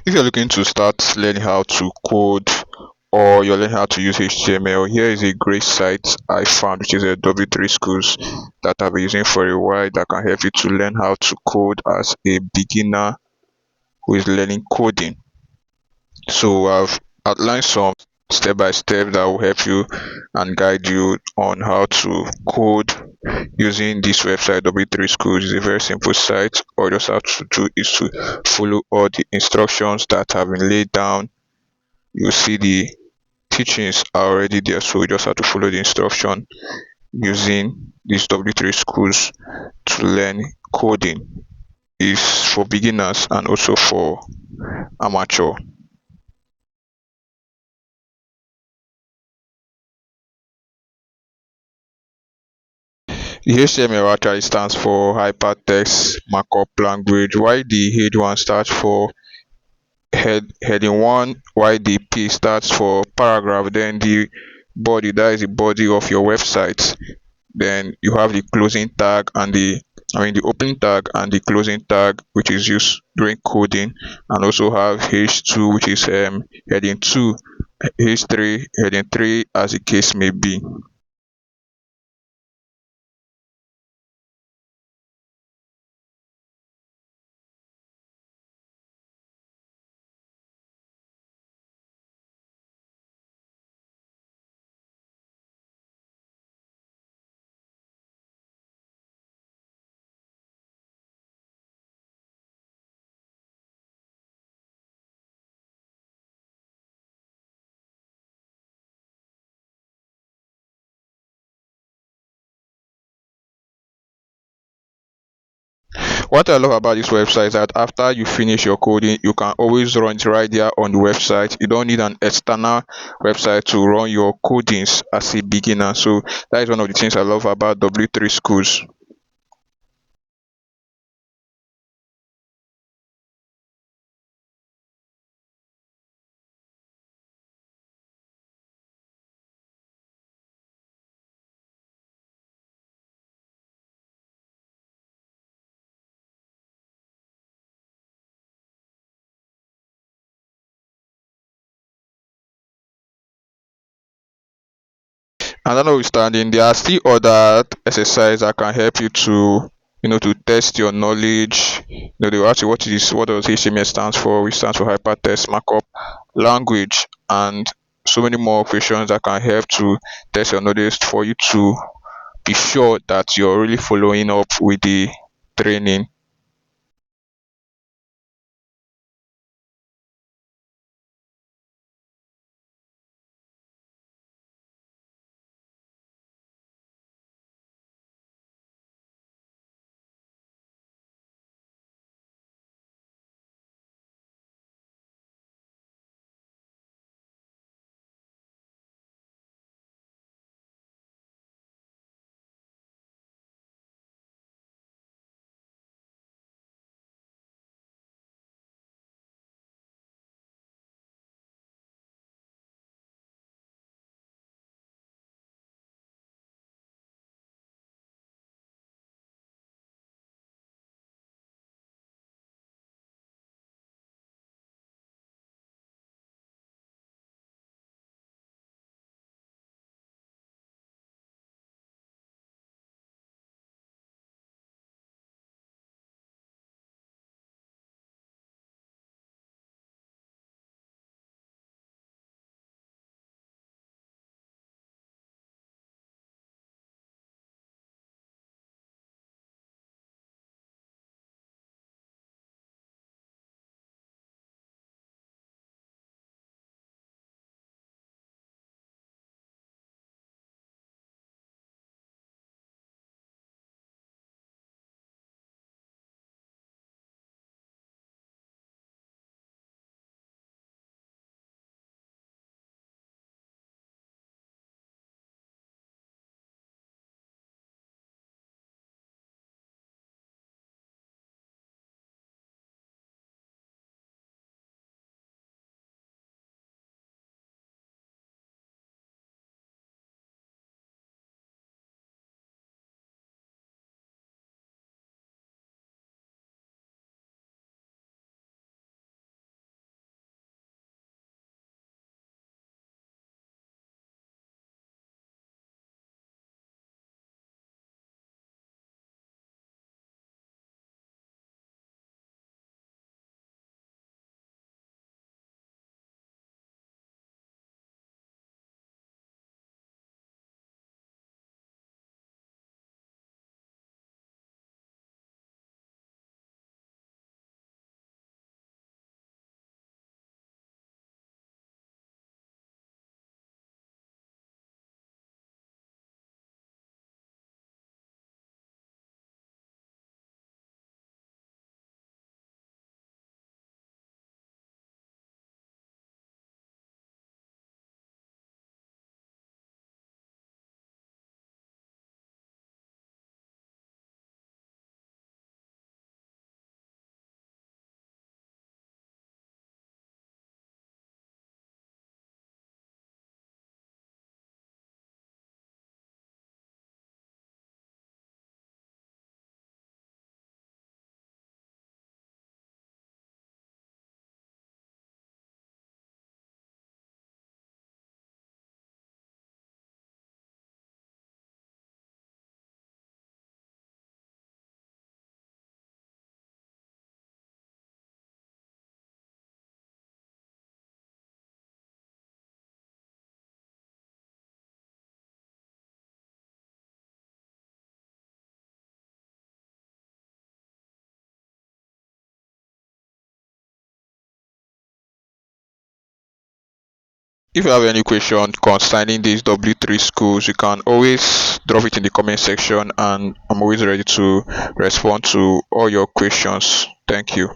If you're looking to start learning how to code or you're learning how to use HTML, here is a great site I found, which is a W3 Schools that I've been using for a while that can help you to learn how to code as a beginner who is learning coding. So I've outlined some step by step that will help you and guide you on how to code using this website. W3 Schools is a very simple site. All you just have to do is to follow all the instructions that have been laid down. You see the teachings are already there, so you just have to follow the instruction using these W3 Schools to learn coding. Is for beginners and also for amateur. The HTML actually stands for Hypertext Markup Language, while the H one stands for heading one, while the P stands for paragraph. Then the body, that is the body of your website. Then you have the closing tag and the opening tag and the closing tag, which is used during coding, and also have H2, which is heading 2, H3 heading 3, as the case may be. What I love about this website is that after you finish your coding, you can always run it right there on the website. You don't need an external website to run your codings as a beginner. So that is one of the things I love about W3 Schools. And notwithstanding, there are still other exercises that can help you to to test your knowledge. They will ask you what does HTML stands for, which stands for hypertext markup language, and so many more questions that can help to test your knowledge for you to be sure that you're really following up with the training. If you have any question concerning these W3 schools, you can always drop it in the comment section, and I'm always ready to respond to all your questions. Thank you.